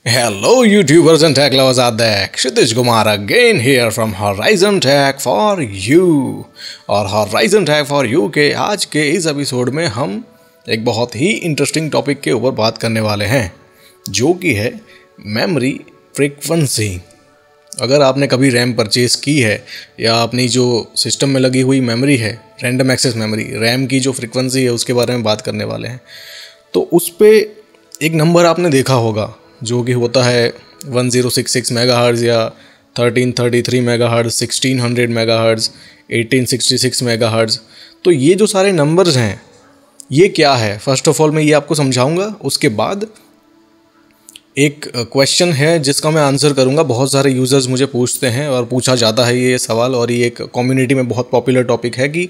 Hello YouTubers and tech lovers out there, Kshitish Kumar again here from Horizon Tech for You। और Horizon Tech for You के आज के इस episode में हम एक बहुत ही इंटरेस्टिंग टॉपिक के ऊपर बात करने वाले हैं, जो कि है मेमोरी फ्रीक्वेंसी। अगर आपने कभी रैम परचेज़ की है या अपनी जो सिस्टम में लगी हुई मेमोरी है, रैंडम एक्सेस मेमोरी, रैम की जो फ्रीक्वेंसी है उसके बारे में बात करने वाले हैं। तो उस पर एक नंबर आपने देखा होगा जो कि होता है 1066 मेगाहर्ट्ज़ या 1333 मेगाहर्ट्ज़, 1600 मेगाहर्ट्ज़, 1866 मेगाहर्ट्ज़। तो ये जो सारे नंबर्स हैं ये क्या है, फर्स्ट ऑफ ऑल मैं ये आपको समझाऊंगा। उसके बाद एक क्वेश्चन है जिसका मैं आंसर करूंगा। बहुत सारे यूज़र्स मुझे पूछते हैं और पूछा जाता है ये सवाल, और ये एक कम्युनिटी में बहुत पॉपुलर टॉपिक है कि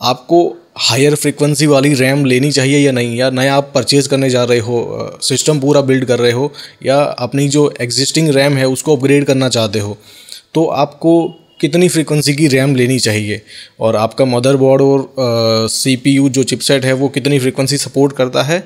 आपको हायर फ्रीक्वेंसी वाली रैम लेनी चाहिए या नहीं, या नया आप परचेज़ करने जा रहे हो, सिस्टम पूरा बिल्ड कर रहे हो, या अपनी जो एग्जिस्टिंग रैम है उसको अपग्रेड करना चाहते हो, तो आपको कितनी फ्रीक्वेंसी की रैम लेनी चाहिए, और आपका मदरबोर्ड और सीपीयू जो चिपसेट है वो कितनी फ्रीक्वेंसी सपोर्ट करता है,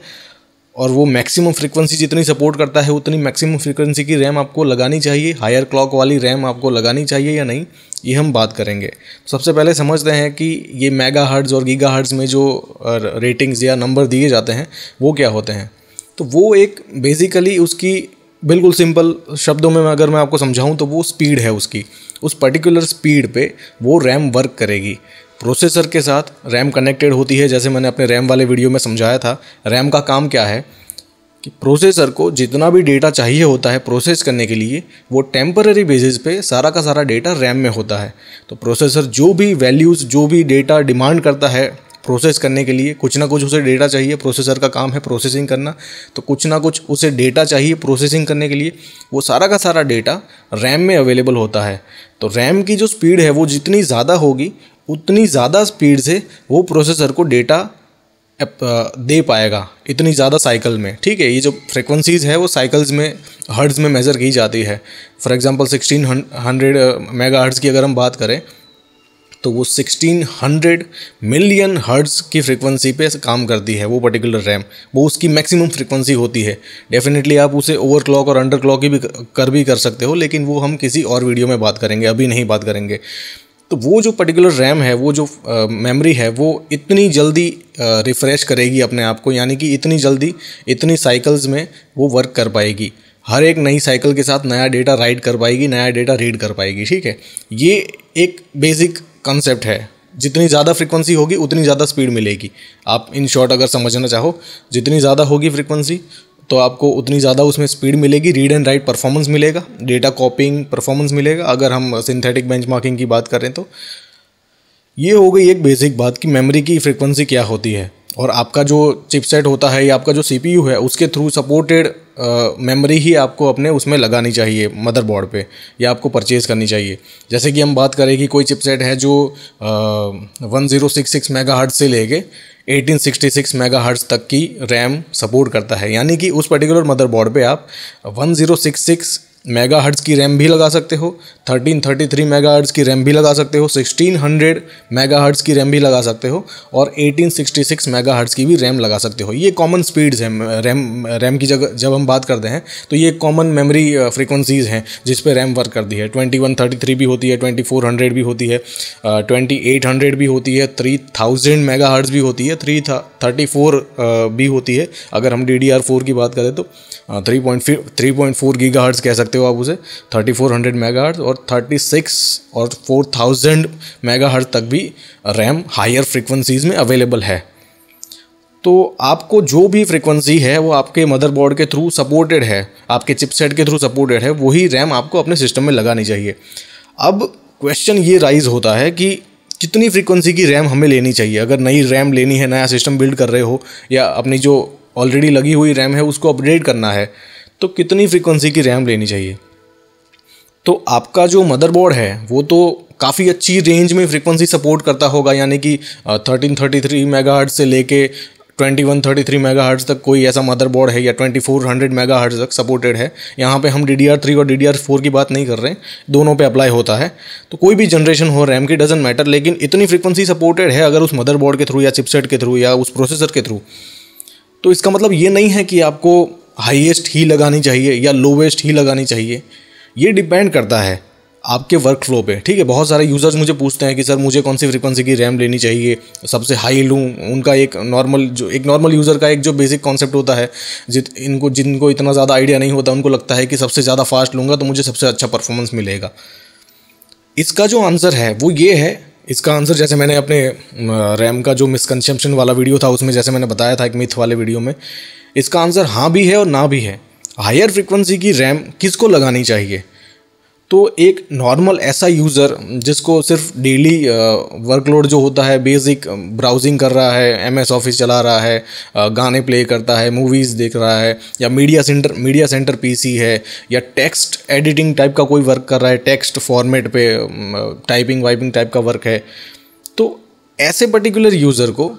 और वो मैक्सिमम फ्रीक्वेंसी जितनी सपोर्ट करता है उतनी मैक्सिमम फ्रीक्वेंसी की रैम आपको लगानी चाहिए, हायर क्लॉक वाली रैम आपको लगानी चाहिए या नहीं, ये हम बात करेंगे। सबसे पहले समझते हैं कि ये मेगाहर्ट्ज़ और गीगाहर्ट्ज़ में जो रेटिंग्स या नंबर दिए जाते हैं वो क्या होते हैं। तो वो एक बेसिकली उसकी बिल्कुल सिंपल शब्दों में अगर मैं आपको समझाऊँ तो वो स्पीड है उसकी, उस पर्टिकुलर स्पीड पे वो रैम वर्क करेगी। प्रोसेसर के साथ रैम कनेक्टेड होती है, जैसे मैंने अपने रैम वाले वीडियो में समझाया था। रैम का काम क्या है कि प्रोसेसर को जितना भी डेटा चाहिए होता है प्रोसेस करने के लिए, वो टेम्पररी बेसिस पे सारा का सारा डेटा रैम में होता है। तो प्रोसेसर जो भी वैल्यूज़, जो भी डेटा डिमांड करता है प्रोसेस करने के लिए, कुछ ना कुछ उसे डेटा चाहिए। प्रोसेसर का काम है प्रोसेसिंग करना, तो कुछ ना कुछ उसे डेटा चाहिए प्रोसेसिंग करने के लिए। वो सारा का सारा डेटा रैम में अवेलेबल होता है। तो रैम की जो स्पीड है वो जितनी ज़्यादा होगी उतनी ज़्यादा स्पीड से वो प्रोसेसर को डेटा दे पाएगा, इतनी ज़्यादा साइकिल में। ठीक है, ये जो फ्रीक्वेंसीज़ है वो साइकिल्स में, हर्ट्ज़ में मेज़र की जाती है। फॉर एग्जांपल 1600 मेगाहर्ट्ज़ की अगर हम बात करें तो वो 1600 मिलियन हर्ट्ज़ की फ्रीक्वेंसी पे काम करती है वो पर्टिकुलर रैम। वो उसकी मैक्सिमम फ्रीक्वेंसी होती है। डेफिनेटली आप उसे ओवर क्लॉक और अंडर क्लॉक भी कर सकते हो, लेकिन वो हम किसी और वीडियो में बात करेंगे, अभी नहीं बात करेंगे। तो वो जो पर्टिकुलर रैम है, वो जो मेमोरी है, वो इतनी जल्दी रिफ़्रेश करेगी अपने आप को, यानी कि इतनी जल्दी इतनी साइकिल्स में वो वर्क कर पाएगी। हर एक नई साइकिल के साथ नया डेटा राइट कर पाएगी, नया डेटा रीड कर पाएगी। ठीक है, ये एक बेसिक कंसेप्ट है। जितनी ज़्यादा फ्रीक्वेंसी होगी उतनी ज़्यादा स्पीड मिलेगी। आप इन शॉर्ट अगर समझना चाहो, जितनी ज़्यादा होगी फ्रीक्वेंसी तो आपको उतनी ज़्यादा उसमें स्पीड मिलेगी, रीड एंड राइट परफॉर्मेंस मिलेगा, डेटा कॉपिंग परफॉर्मेंस मिलेगा। अगर हम सिंथेटिक बेंचमार्किंग की बात करें तो ये हो गई एक बेसिक बात कि मेमोरी की फ्रीक्वेंसी क्या होती है। और आपका जो चिपसेट होता है या आपका जो सीपीयू है उसके थ्रू सपोर्टेड मेमोरी ही आपको अपने उसमें लगानी चाहिए मदरबोर्ड पे, या आपको परचेज़ करनी चाहिए। जैसे कि हम बात करें कि कोई चिपसेट है जो 1066 मेगाहर्ट्ज़ से लेके 1866 मेगाहर्ट्ज़ तक की रैम सपोर्ट करता है, यानी कि उस पर्टिकुलर मदरबोर्ड पे आप 1066 मेगाहर्ट्ज़ की रैम भी लगा सकते हो, 1333 मेगाहर्ट्ज़ की रैम भी लगा सकते हो, 1600 मेगाहर्ट्ज़ की रैम भी लगा सकते हो, और 1866 मेगाहर्ट्ज़ की भी रैम लगा सकते हो। ये कॉमन स्पीड्स हैं रैम की जगह जब हम बात करते हैं तो ये कॉमन मेमोरी फ्रीक्वेंसीज़ हैं जिस पे रैम वर्क करती है। 2133 भी होती है, 2400 भी होती है, 2800 भी होती है, 3000 मेगाहर्ट्ज़ भी होती है, 334 भी होती है। अगर हम DDR4 की बात करें तो 3.4 गीगाहर्ट्ज़ कह सकते हो आप उसे, 3400 मेगाहर्ट्ज़, और 36 और 4000 मेगाहर्ट्ज़ तक भी रैम हायर फ्रीक्वेंसीज़ में अवेलेबल है। तो आपको जो भी फ्रीक्वेंसी है वो आपके मदरबोर्ड के थ्रू सपोर्टेड है, आपके चिपसेट के थ्रू सपोर्टेड है, वही रैम आपको अपने सिस्टम में लगानी चाहिए। अब क्वेश्चन ये राइज होता है कि कितनी फ्रीक्वेंसी की रैम हमें लेनी चाहिए। अगर नई रैम लेनी है, नया सिस्टम बिल्ड कर रहे हो, या अपनी जो ऑलरेडी लगी हुई रैम है उसको अपग्रेड करना है, तो कितनी फ्रीक्वेंसी की रैम लेनी चाहिए। तो आपका जो मदरबोर्ड है वो तो काफ़ी अच्छी रेंज में फ्रीक्वेंसी सपोर्ट करता होगा, यानी कि 1333 मेगाहर्ट्ज़ से लेके 2133 मेगाहर्ट्ज़ तक कोई ऐसा मदरबोर्ड है, या 2400 मेगाहर्ट्ज़ तक सपोर्टेड है। यहाँ पे हम DDR3 और DDR4 की बात नहीं कर रहे हैं, दोनों पे अप्लाई होता है। तो कोई भी जनरेशन हो रैम की, डजेंट मैटर, लेकिन इतनी फ्रीक्वेंसी सपोर्टेड है अगर उस मदरबोर्ड के थ्रू या चिपसेट के थ्रू या उस प्रोसेसर के थ्रू। तो इसका मतलब ये नहीं है कि आपको हाईएस्ट ही लगानी चाहिए या लोवेस्ट ही लगानी चाहिए, ये डिपेंड करता है आपके वर्क फ्लो पे। ठीक है, बहुत सारे यूज़र्स मुझे पूछते हैं कि सर मुझे कौन सी फ्रीक्वेंसी की रैम लेनी चाहिए, सबसे हाई लूँ। उनका एक नॉर्मल यूज़र का एक जो बेसिक कॉन्सेप्ट होता है, जिनको इतना ज़्यादा आइडिया नहीं होता, उनको लगता है कि सबसे ज़्यादा फास्ट लूँगा तो मुझे सबसे अच्छा परफॉर्मेंस मिलेगा। इसका जो आंसर है वो ये है, इसका आंसर जैसे मैंने अपने रैम का जो मिसकंसेप्शन वाला वीडियो था उसमें जैसे मैंने बताया था एक मिथ वाले वीडियो में, इसका आंसर हाँ भी है और ना भी है। हायर फ्रीक्वेंसी की रैम किसको लगानी चाहिए? तो एक नॉर्मल ऐसा यूज़र जिसको सिर्फ डेली वर्कलोड जो होता है, बेसिक ब्राउजिंग कर रहा है, MS ऑफिस चला रहा है, गाने प्ले करता है, मूवीज़ देख रहा है, या मीडिया सेंटर PC है, या टेक्स्ट एडिटिंग टाइप का कोई वर्क कर रहा है, टेक्स्ट फॉर्मेट पे टाइपिंग वाइपिंग टाइप का वर्क है, तो ऐसे पर्टिकुलर यूज़र को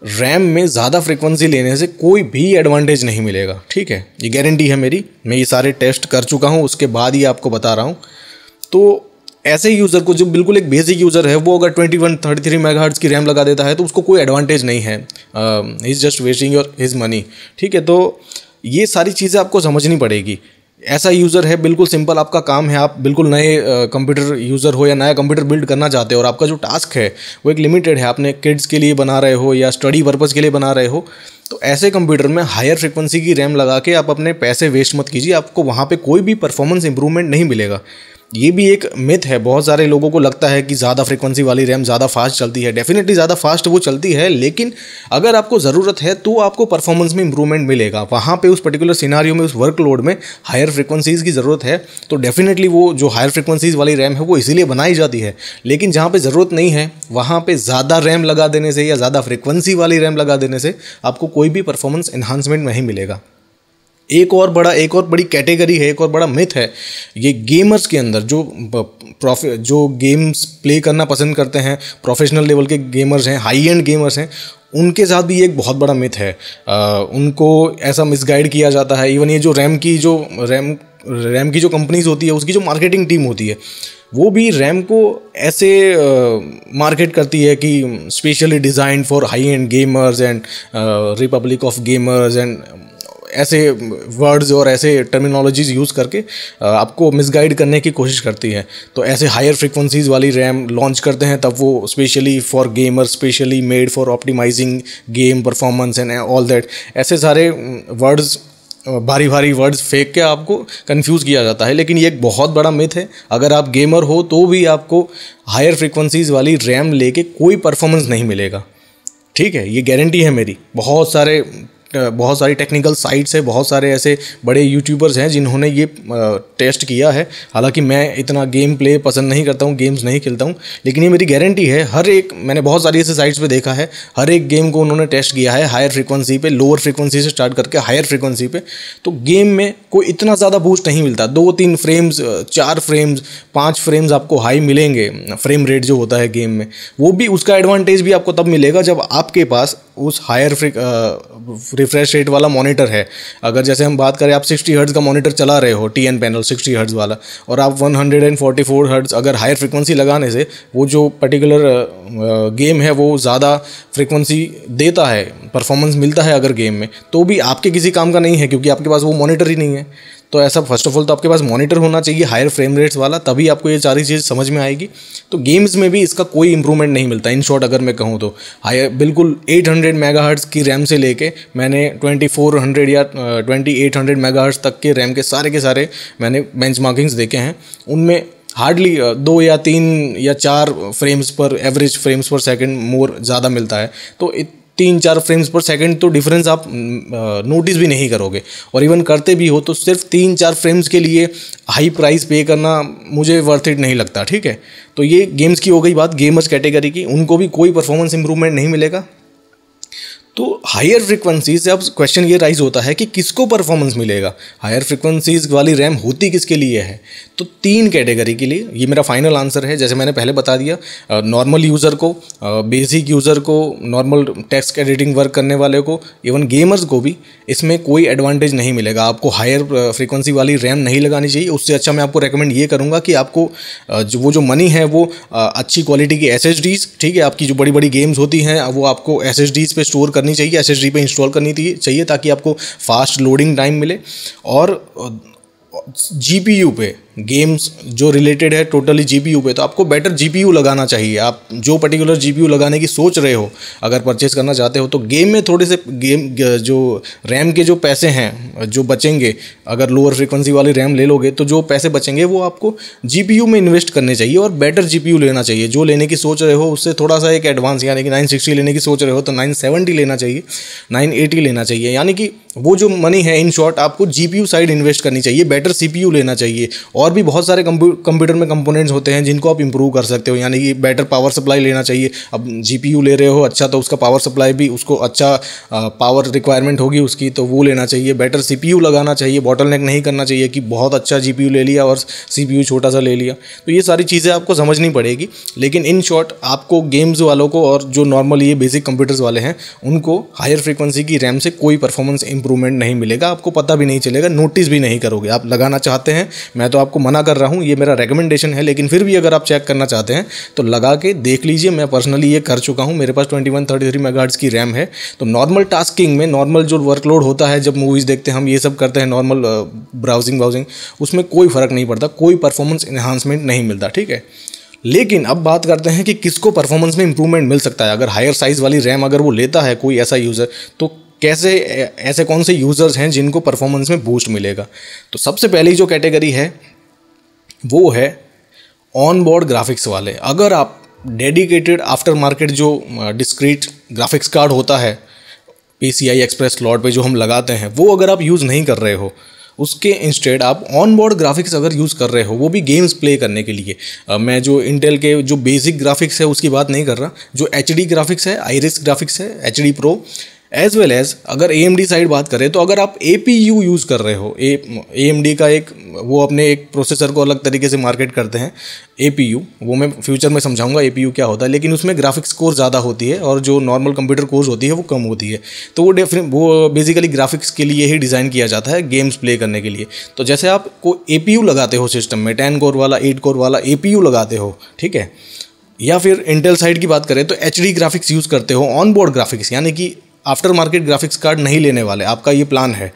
रैम में ज़्यादा फ्रीक्वेंसी लेने से कोई भी एडवांटेज नहीं मिलेगा। ठीक है, ये गारंटी है मेरी, मैं ये सारे टेस्ट कर चुका हूँ, उसके बाद ही आपको बता रहा हूँ। तो ऐसे यूज़र को, जो बिल्कुल एक बेसिक यूज़र है, वो अगर 2133 मेगाहर्ट्ज़ की रैम लगा देता है तो उसको कोई एडवांटेज नहीं है, he is just wasting his money. ठीक है, तो ये सारी चीज़ें आपको समझनी पड़ेगी। ऐसा यूज़र है, बिल्कुल सिंपल आपका काम है, आप बिल्कुल नए कंप्यूटर यूज़र हो या नया कंप्यूटर बिल्ड करना चाहते हो और आपका जो टास्क है वो एक लिमिटेड है, आपने किड्स के लिए बना रहे हो या स्टडी पर्पज़ के लिए बना रहे हो, तो ऐसे कंप्यूटर में हायर फ्रीक्वेंसी की रैम लगा के आप अपने पैसे वेस्ट मत कीजिए, आपको वहाँ पे कोई भी परफॉर्मेंस इंप्रूवमेंट नहीं मिलेगा। ये भी एक मिथ है, बहुत सारे लोगों को लगता है कि ज़्यादा फ्रीक्वेंसी वाली रैम ज़्यादा फास्ट चलती है। डेफिनेटली ज़्यादा फास्ट वो चलती है, लेकिन अगर आपको ज़रूरत है तो आपको परफॉर्मेंस में इंप्रूवमेंट मिलेगा। वहाँ पे उस पर्टिकुलर सिनारियो में, उस वर्कलोड में हायर फ्रीक्वेंसीज़ की ज़रूरत है, तो डेफिनेटली वो जो हायर फ्रीक्वेंसीज़ वाली रैम है वो इसीलिए बनाई जाती है। लेकिन जहाँ पर ज़रूरत नहीं है वहाँ पर ज़्यादा रैम लगा देने से या ज़्यादा फ्रीक्वेंसी वाली रैम लगा देने से आपको कोई भी परफॉर्मेंस एनहांसमेंट नहीं मिलेगा। एक और बड़ी कैटेगरी है, एक और बड़ा मिथ है ये गेमर्स के अंदर, जो गेम्स प्ले करना पसंद करते हैं, प्रोफेशनल लेवल के गेमर्स हैं, हाई एंड गेमर्स हैं, उनके साथ भी ये एक बहुत बड़ा मिथ है। उनको ऐसा मिसगाइड किया जाता है। इवन ये जो रैम की जो कंपनीज होती है, उसकी जो मार्केटिंग टीम होती है, वो भी रैम को ऐसे मार्केट करती है कि specially design for high and gamers and Republic of gamers and ऐसे वर्ड्स और ऐसे टर्मिनोलॉजीज यूज़ करके आपको मिसगाइड करने की कोशिश करती है। तो ऐसे हायर फ्रीक्वेंसीज वाली रैम लॉन्च करते हैं, तब वो specially for gamer, specially made for optimizing game performance and all that, ऐसे सारे वर्ड्स, भारी भारी वर्ड्स फेंक के आपको कंफ्यूज किया जाता है। लेकिन ये एक बहुत बड़ा मिथ है। अगर आप गेमर हो तो भी आपको हायर फ्रीक्वेंसीज वाली रैम लेके कोई परफॉर्मेंस नहीं मिलेगा। ठीक है, ये गारंटी है मेरी। बहुत सारी टेक्निकल साइट्स है, बहुत सारे ऐसे बड़े यूट्यूबर्स हैं जिन्होंने ये टेस्ट किया है। हालांकि मैं इतना गेम प्ले पसंद नहीं करता हूँ, गेम्स नहीं खेलता हूँ, लेकिन ये मेरी गारंटी है। मैंने बहुत सारी ऐसे साइट्स पे देखा है, हर एक गेम को उन्होंने टेस्ट किया है हायर फ्रीक्वेंसी पे, लोअर फ्रीक्वेंसी से स्टार्ट करके हायर फ्रीक्वेंसी पे। तो गेम में कोई इतना ज़्यादा बूस्ट नहीं मिलता, 2-3 फ्रेम्स, 4 फ्रेम्स, 5 फ्रेम्स आपको हाई मिलेंगे। फ्रेम रेट जो होता है गेम में, वो भी उसका एडवांटेज भी आपको तब मिलेगा जब आपके पास उस हायर रिफ्रेश रेट वाला मॉनिटर है। अगर जैसे हम बात करें, आप 60 हर्ट्ज़ का मॉनिटर चला रहे हो, TN पैनल 60 हर्ट्ज़ वाला, और आप 144 हर्ट्ज़ अगर हायर फ्रीक्वेंसी लगाने से वो जो पर्टिकुलर गेम है वो ज़्यादा फ्रीक्वेंसी देता है, परफॉर्मेंस मिलता है अगर गेम में, तो भी आपके किसी काम का नहीं है, क्योंकि आपके पास वो मॉनिटर ही नहीं है। तो ऐसा फर्स्ट ऑफ ऑल तो आपके पास मॉनिटर होना चाहिए हायर फ्रेम रेट्स वाला, तभी आपको ये सारी चीज़ समझ में आएगी। तो गेम्स में भी इसका कोई इंप्रूवमेंट नहीं मिलता। इन शॉर्ट अगर मैं कहूँ तो हायर बिल्कुल 800 मेगाहर्ट्ज़ की रैम से लेके मैंने 2400 या 2800 मेगाहर्ट्ज़ तक के रैम के सारे मैंने बेंचमार्किंग्स देखे हैं। उनमें हार्डली 2 या 3 या 4 फ्रेम्स पर, एवरेज फ्रेम्स पर सेकंड मोर ज़्यादा मिलता है। तो 3-4 फ्रेम्स पर सेकंड तो डिफरेंस आप नोटिस भी नहीं करोगे, और इवन करते भी हो तो सिर्फ 3-4 फ्रेम्स के लिए हाई प्राइस पे करना मुझे वर्थ इट नहीं लगता। ठीक है, तो ये गेम्स की हो गई बात, गेमर्स कैटेगरी की, उनको भी कोई परफॉर्मेंस इंप्रूवमेंट नहीं मिलेगा। तो हायर फ्रीक्वेंसी से अब क्वेश्चन ये राइज होता है कि किसको परफॉर्मेंस मिलेगा, हायर फ्रीक्वेंसीज वाली रैम होती किसके लिए है? तो 3 कैटेगरी के लिए, ये मेरा फाइनल आंसर है। जैसे मैंने पहले बता दिया, नॉर्मल यूज़र को, बेसिक यूज़र को, नॉर्मल टेक्स्ट एडिटिंग वर्क करने वाले को, इवन गेमर्स को भी इसमें कोई एडवांटेज नहीं मिलेगा। आपको हायर फ्रीक्वेंसी वाली रैम नहीं लगानी चाहिए। उससे अच्छा मैं आपको रेकमेंड ये करूँगा कि आपको जो मनी है वो अच्छी क्वालिटी की SSDs, ठीक है, आपकी जो बड़ी बड़ी गेम्स होती हैं वो आपको SSDs पे स्टोर करनी चाहिए, SSD पे इंस्टॉल करनी चाहिए ताकि आपको फास्ट लोडिंग टाइम मिले। और GPU पे गेम्स जो रिलेटेड है टोटली GPU पे, तो आपको बेटर GPU लगाना चाहिए। आप जो पर्टिकुलर GPU लगाने की सोच रहे हो, अगर परचेज करना चाहते हो, तो गेम में थोड़े से जो रैम के जो पैसे हैं जो बचेंगे, अगर लोअर फ्रिक्वेंसी वाली रैम ले लोगे तो जो पैसे बचेंगे वो आपको GPU में इन्वेस्ट करने चाहिए और बेटर GPU लेना चाहिए। जो लेने की सोच रहे हो उससे थोड़ा सा एक एडवांस, यानी कि 960 लेने की सोच रहे हो तो 970 लेना चाहिए, 980 लेना चाहिए। यानी कि वो जो मनी है, इन शॉर्ट आपको GPU साइड इन्वेस्ट करनी चाहिए, बेटर CPU लेना चाहिए। और भी बहुत सारे कंप्यूटर में कंपोनेंट्स होते हैं जिनको आप इंप्रूव कर सकते हो, यानी कि बेटर पावर सप्लाई लेना चाहिए। अब GPU ले रहे हो अच्छा, तो उसका पावर सप्लाई भी, उसको अच्छा पावर रिक्वायरमेंट होगी उसकी, तो वो लेना चाहिए। बेटर CPU लगाना चाहिए, बॉटलनेक नहीं करना चाहिए कि बहुत अच्छा GPU ले लिया और CPU छोटा सा ले लिया। तो ये सारी चीज़ें आपको समझनी पड़ेगी। लेकिन इन शॉर्ट आपको गेम्स वालों को और जो नॉर्मल ये बेसिक कंप्यूटर्स वाले हैं उनको हायर फ्रीक्वेंसी की रैम से कोई परफॉर्मेंस इंप्रूवमेंट नहीं मिलेगा, आपको पता भी नहीं चलेगा, नोटिस भी नहीं करोगे। आप लगाना चाहते हैं, मैं तो आपको मना कर रहा हूँ, ये मेरा रेकमेंडेशन है, लेकिन फिर भी अगर आप चेक करना चाहते हैं तो लगा के देख लीजिए। मैं पर्सनली ये कर चुका हूँ, मेरे पास 2133 मेगाहर्ट्ज़ की रैम है। तो नॉर्मल टास्किंग में, नॉर्मल जो वर्कलोड होता है, जब मूवीज़ देखते हैं हम, ये सब करते हैं, नॉर्मल ब्राउजिंग, उसमें कोई फ़र्क नहीं पड़ता, कोई परफॉर्मेंस इन्हांसमेंट नहीं मिलता, ठीक है। लेकिन अब बात करते हैं कि किसको परफॉर्मेंस में इंप्रूवमेंट मिल सकता है। अगर हायर साइज़ वाली रैम अगर वो लेता है कोई ऐसा यूज़र, तो कैसे, ऐसे कौन से यूज़र्स हैं जिनको परफॉर्मेंस में बूस्ट मिलेगा। तो सबसे पहली जो कैटेगरी है वो है ऑन बोर्ड ग्राफिक्स वाले। अगर आप डेडिकेटेड आफ्टर मार्केट जो डिस्क्रीट ग्राफिक्स कार्ड होता है PCI एक्सप्रेस स्लॉट पे जो हम लगाते हैं, वो अगर आप यूज़ नहीं कर रहे हो, उसके इंस्टेड आप ऑन बोर्ड ग्राफिक्स अगर यूज़ कर रहे हो, वो भी गेम्स प्ले करने के लिए, मैं जो इंटेल के जो बेसिक ग्राफिक्स है उसकी बात नहीं कर रहा, जो HD ग्राफिक्स है, आइरिस ग्राफिक्स है, HD Pro, as well as अगर AMD साइड बात करें तो अगर आप APU यूज़ कर रहे हो, AMD का एक, वो अपने एक प्रोसेसर को अलग तरीके से मार्केट करते हैं APU, वो मैं फ्यूचर में समझाऊंगा APU क्या होता है, लेकिन उसमें ग्राफिक्स कोर ज़्यादा होती है और जो नॉर्मल कंप्यूटर कोर्स होती है वो कम होती है। तो वो बेसिकली ग्राफिक्स के लिए ही डिज़ाइन किया जाता है, गेम्स प्ले करने के लिए। तो जैसे आप को APU लगाते हो सिस्टम में, 10 कोर वाला, 8 कोर वाला APU लगाते हो, ठीक है, या फिर इंटेल साइड की बात करें तो HD ग्राफिक्स यूज़ करते हो, ऑन बोर्ड ग्राफिक्स, यानी कि आफ्टर मार्केट ग्राफिक्स कार्ड नहीं लेने वाले, आपका ये प्लान है,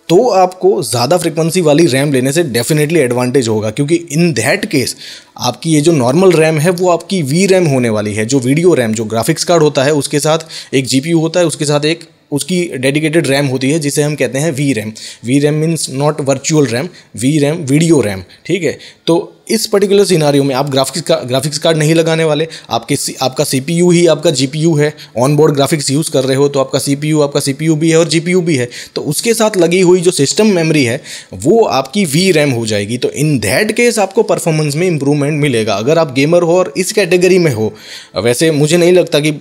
तो आपको ज़्यादा फ्रिक्वेंसी वाली रैम लेने से डेफिनेटली एडवांटेज होगा। क्योंकि इन दैट केस आपकी ये जो नॉर्मल रैम है वो आपकी VRAM होने वाली है। जो वीडियो रैम, जो ग्राफिक्स कार्ड होता है उसके साथ एक GPU होता है, उसके साथ एक उसकी डेडिकेटेड रैम होती है जिसे हम कहते हैं VRAM। VRAM means not virtual RAM, VRAM video RAM, ठीक है। तो इस पर्टिकुलर सिनारियो में आप ग्राफिक्स कार्ड नहीं लगाने वाले, आपका CPU ही आपका GPU है, ऑन बोर्ड ग्राफिक्स यूज़ कर रहे हो तो आपका CPU भी है और GPU भी है, तो उसके साथ लगी हुई जो सिस्टम मेमोरी है वो आपकी VRAM हो जाएगी। तो इन दैट केस आपको परफॉर्मेंस में इंप्रूवमेंट मिलेगा अगर आप गेमर हो और इस कैटेगरी में हो। वैसे मुझे नहीं लगता कि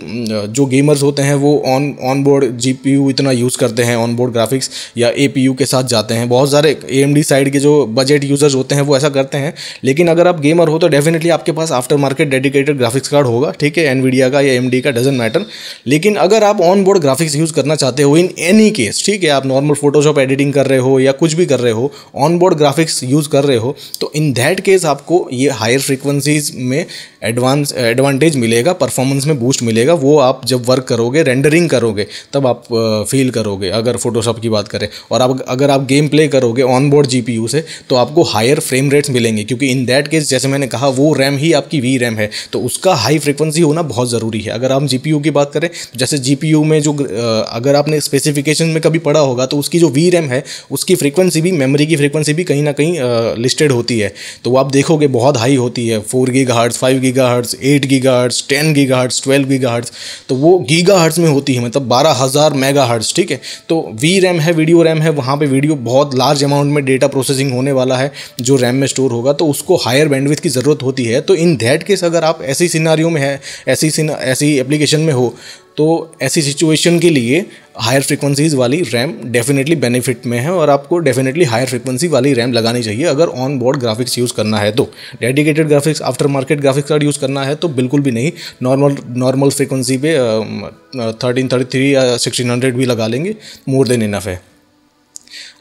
जो गेमर्स होते हैं वो ऑन बोर्ड GPU इतना यूज़ करते हैं, ऑन बोर्ड ग्राफिक्स या APU के साथ जाते हैं। बहुत सारे AMD साइड के जो बजट यूजर्स होते हैं वो ऐसा करते हैं, लेकिन अगर आप गेमर हो तो डेफिनेटली आपके पास after market dedicated graphics card होगा, ठीक है, एनवीडिया का या AMD का, डजंट मैटर। लेकिन अगर आप ऑन बोर्ड ग्राफिक्स यूज़ करना चाहते हो इन एनी केस, ठीक है, आप नॉर्मल फोटोशॉप एडिटिंग कर रहे हो या कुछ भी कर रहे हो, ऑन बोर्ड ग्राफिक्स यूज़ कर रहे हो, तो इन दैट केस आपको ये हायर फ्रीक्वेंसीज में एडवांटेज मिलेगा, परफॉर्मेंस में बूस्ट मिलेगा। वो आप जब वर्क करोगे, रेंडरिंग करोगे, तब आप फील करोगे अगर फोटोशॉप की बात करें। और अगर आप गेम प्ले करोगे ऑन बोर्ड GPU से तो आपको हायर फ्रेम रेट्स मिलेंगे, क्योंकि इन दैट केस जैसे मैंने कहा वो रैम ही आपकी VRAM है, तो उसका हाई फ्रिक्वेंसी होना बहुत ज़रूरी है। अगर हम GPU की बात करें, जैसे GPU में जो अगर आपने स्पेसिफिकेशन में कभी पढ़ा होगा तो उसकी जो VRAM है उसकी फ्रीक्वेंसी भी, मेमोरी की फ्रीक्वेंसी भी कहीं ना कहीं लिस्टेड होती है। तो वो आप देखोगे बहुत हाई होती है, 4 GHz, 5 GHz, 8 GHz, 10 GHz, 12 GHz, तो वो GHz में होती है, मतलब 12,000 MHz, ठीक है। तो VRAM है, वीडियो रैम है, वहाँ पे वीडियो बहुत लार्ज अमाउंट में डेटा प्रोसेसिंग होने वाला है जो रैम में स्टोर होगा, तो उसको हायर बैंडविड्थ की ज़रूरत होती है। तो इन दैट केस अगर आप ऐसी सिनारियो में है, ऐसी एप्लीकेशन में हो, तो ऐसी सिचुएशन के लिए हायर फ्रीक्वेंसीज वाली रैम डेफिनेटली बेनिफिट में है और आपको डेफिनेटली हायर फ्रीक्वेंसी वाली रैम लगानी चाहिए अगर ऑन बोर्ड ग्राफिक्स यूज़ करना है। तो dedicated graphics, after market graphics card use करना है तो बिल्कुल भी नहीं, नॉर्मल फ्रीक्वेंसी पे 1333 या 1600 भी लगा लेंगे, मोर देन इनफ है।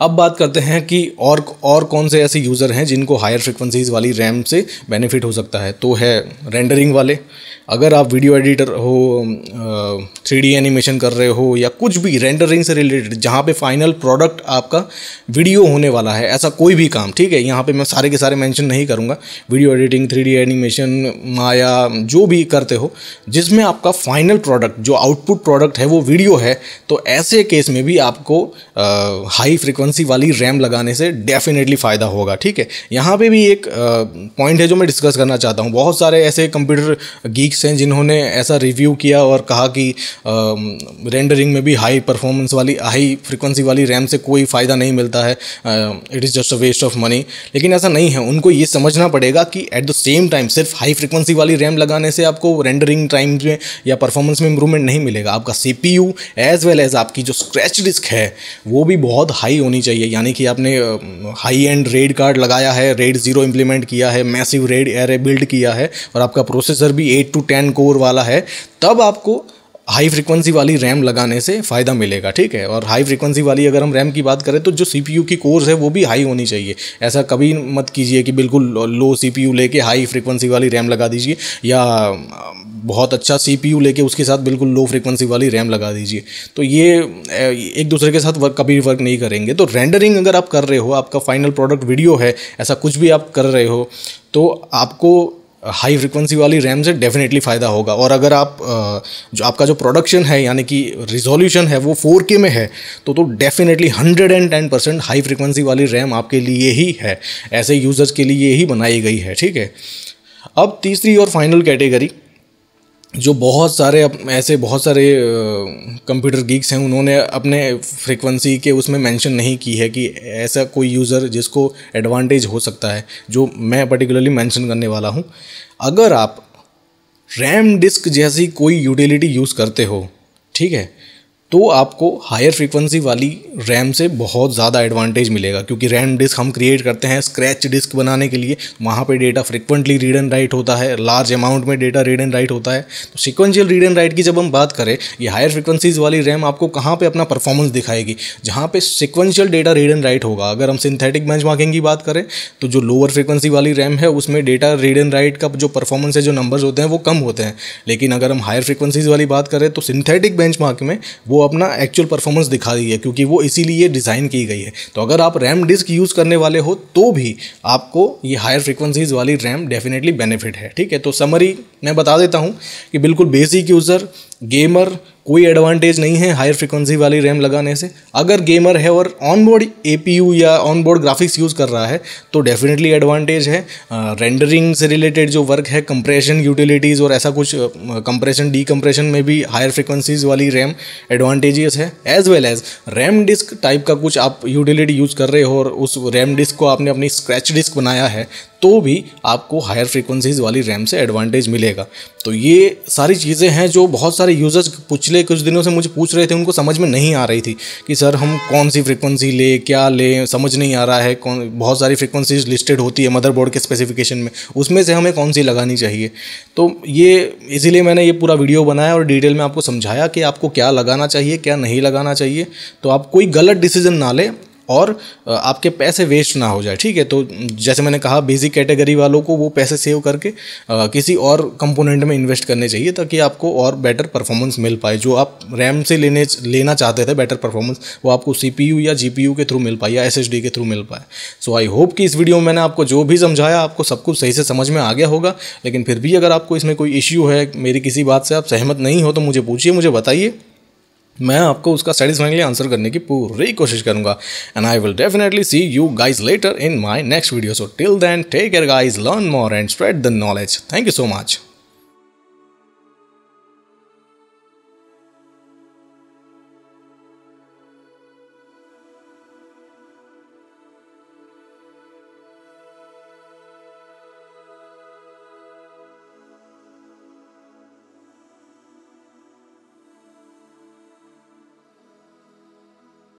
अब बात करते हैं कि और कौन से ऐसे यूज़र हैं जिनको हायर फ्रिक्वेंसीज वाली रैम से बेनिफिट हो सकता है। तो है रेंडरिंग वाले। अगर आप वीडियो एडिटर हो, 3D एनिमेशन कर रहे हो या कुछ भी रेंडरिंग से रिलेटेड, जहाँ पे फाइनल प्रोडक्ट आपका वीडियो होने वाला है, ऐसा कोई भी काम, ठीक है, यहाँ पे मैं सारे के सारे मेंशन नहीं करूँगा, वीडियो एडिटिंग, 3D एनिमेशन, माया, जो भी करते हो जिसमें आपका फाइनल प्रोडक्ट जो आउटपुट प्रोडक्ट है वो वीडियो है, तो ऐसे केस में भी आपको हाई फ्रिक्वेंसी वाली रैम लगाने से डेफिनेटली फ़ायदा होगा। ठीक है, यहाँ पे भी एक पॉइंट है जो मैं डिस्कस करना चाहता हूँ। बहुत सारे ऐसे कंप्यूटर गीक्स हैं जिन्होंने ऐसा रिव्यू किया और कहा कि रेंडरिंग में भी हाई परफॉर्मेंस वाली, हाई फ्रिक्वेंसी वाली रैम से कोई फ़ायदा नहीं मिलता है, it is just a waste of money. लेकिन ऐसा नहीं है, उनको ये समझना पड़ेगा कि एट द सेम टाइम सिर्फ हाई फ्रिक्वेंसी वाली रैम लगाने से आपको रेंडरिंग टाइम में या परफॉर्मेंस में इंप्रूवमेंट नहीं मिलेगा। आपका CPU एज वेल एज आपकी जो स्क्रैच डिस्क है वो भी बहुत हाई होनी चाहिए, यानी कि आपने हाई एंड रेड कार्ड लगाया है, रेड 0 इंप्लीमेंट किया है, मैसिव रेड एरे बिल्ड किया है और आपका प्रोसेसर भी 8 to 10 कोर वाला है, तब आपको हाई फ्रिक्वेंसी वाली रैम लगाने से फ़ायदा मिलेगा। ठीक है, और हाई फ्रिक्वेंसी वाली अगर हम रैम की बात करें तो जो CPU की कोर्स है वो भी हाई होनी चाहिए। ऐसा कभी मत कीजिए कि बिल्कुल लो CPU लेके हाई फ्रिक्वेंसी वाली रैम लगा दीजिए, या बहुत अच्छा CPU लेके उसके साथ बिल्कुल लो फ्रिक्वेंसी वाली रैम लगा दीजिए, तो ये एक दूसरे के साथ कभी वर्क नहीं करेंगे। तो रेंडरिंग अगर आप कर रहे हो, आपका फाइनल प्रोडक्ट वीडियो है, ऐसा कुछ भी आप कर रहे हो, तो आपको हाई फ्रिक्वेंसी वाली रैम से डेफिनेटली फ़ायदा होगा। और अगर आप जो आपका जो प्रोडक्शन है यानी कि रिजोल्यूशन है वो 4K में है, तो डेफिनेटली 110% हाई फ्रिक्वेंसी वाली रैम आपके लिए ही है, ऐसे यूज़र्स के लिए ही बनाई गई है। ठीक है, अब तीसरी और फाइनल कैटेगरी, जो बहुत सारे कंप्यूटर गीक्स हैं उन्होंने अपने फ्रीक्वेंसी के उसमें मेंशन नहीं की है कि ऐसा कोई यूज़र जिसको एडवांटेज हो सकता है, जो मैं पर्टिकुलरली मेंशन करने वाला हूं। अगर आप रैम डिस्क जैसी कोई यूटिलिटी यूज़ करते हो, ठीक है, तो आपको हायर फ्रीक्वेंसी वाली रैम से बहुत ज़्यादा एडवांटेज मिलेगा, क्योंकि रैम डिस्क हम क्रिएट करते हैं स्क्रैच डिस्क बनाने के लिए, वहाँ पे data frequently read and right होता है, लार्ज अमाउंट में डेटा रीड एंड राइट होता है। तो सीक्वेंशियल रीड एंड राइट की जब हम बात करें, ये हायर फ्रिक्वेंसीज वाली रैम आपको कहाँ पर अपना परफॉर्मेंस दिखाएगी, जहाँ पर sequential data read and right होगा। अगर हम सिंथेटिक बेंचमार्किंग की बात करें तो जो लोअर फ्रिक्वेंसी वाली रैम है उसमें डेटा रीड एंड राइट का जो परफॉर्मेंस है, जो नंबर्स होते हैं वो कम होते हैं। लेकिन अगर हम हायर फ्रिक्वेंसीज वाली बात करें तो सिंथेटिक बेंचमार्क में वो अपना एक्चुअल परफॉर्मेंस दिखा रही है, क्योंकि वो इसीलिए डिज़ाइन की गई है। तो अगर आप रैम डिस्क यूज़ करने वाले हो तो भी आपको ये हायर फ्रीक्वेंसीज वाली रैम डेफिनेटली बेनिफिट है। ठीक है, तो समरी मैं बता देता हूँ कि बिल्कुल बेसिक यूज़र, गेमर, कोई एडवांटेज नहीं है हायर फ्रीक्वेंसी वाली रैम लगाने से। अगर गेमर है और ऑनबोर्ड APU या ऑनबोर्ड ग्राफिक्स यूज़ कर रहा है तो डेफिनेटली एडवांटेज है। रेंडरिंग से रिलेटेड जो वर्क है, कंप्रेशन यूटिलिटीज़ और ऐसा कुछ कंप्रेशन डीकम्प्रेशन में भी हायर फ्रीक्वेंसीज वाली रैम एडवांटेजियस है। As well as RAM disk type का कुछ आप यूटिलिटी यूज़ कर रहे हो और उस रैम डिस्क को आपने अपनी स्क्रैच डिस्क बनाया है, तो भी आपको हायर फ्रीक्वेंसीज वाली रैम से एडवांटेज मिलेगा। तो ये सारी चीज़ें हैं जो बहुत सारे यूज़र्स पिछले कुछ दिनों से मुझे पूछ रहे थे, उनको समझ में नहीं आ रही थी कि सर हम कौन सी फ्रीक्वेंसी ले, क्या ले, समझ नहीं आ रहा है। बहुत सारी फ्रीक्वेंसीज लिस्टेड होती है मदरबोर्ड के स्पेसिफिकेशन में, उसमें से हमें कौन सी लगानी चाहिए। तो ये इसीलिए मैंने ये पूरा वीडियो बनाया और डिटेल में आपको समझाया कि आपको क्या लगाना चाहिए, क्या नहीं लगाना चाहिए, तो आप कोई गलत डिसीजन ना लें और आपके पैसे वेस्ट ना हो जाए। ठीक है, तो जैसे मैंने कहा, बेसिक कैटेगरी वालों को वो पैसे सेव करके किसी और कंपोनेंट में इन्वेस्ट करने चाहिए, ताकि आपको और बेटर परफॉर्मेंस मिल पाए। जो आप रैम से लेना चाहते थे बेटर परफॉर्मेंस, वो आपको CPU या GPU के थ्रू मिल पाए या SSD के थ्रू मिल पाए। सो आई होप कि इस वीडियो में मैंने आपको जो भी समझाया आपको सब कुछ सही से समझ में आ गया होगा। लेकिन फिर भी अगर आपको इसमें कोई इश्यू है, मेरी किसी बात से आप सहमत नहीं हो, तो मुझे पूछिए, मुझे बताइए, मैं आपको उसका सेटिस्फाइंगली आंसर करने की पूरी कोशिश करूंगा। And I will definitely see you guys later in my next video. So till then take care guys, learn more and spread the knowledge. Thank you so much.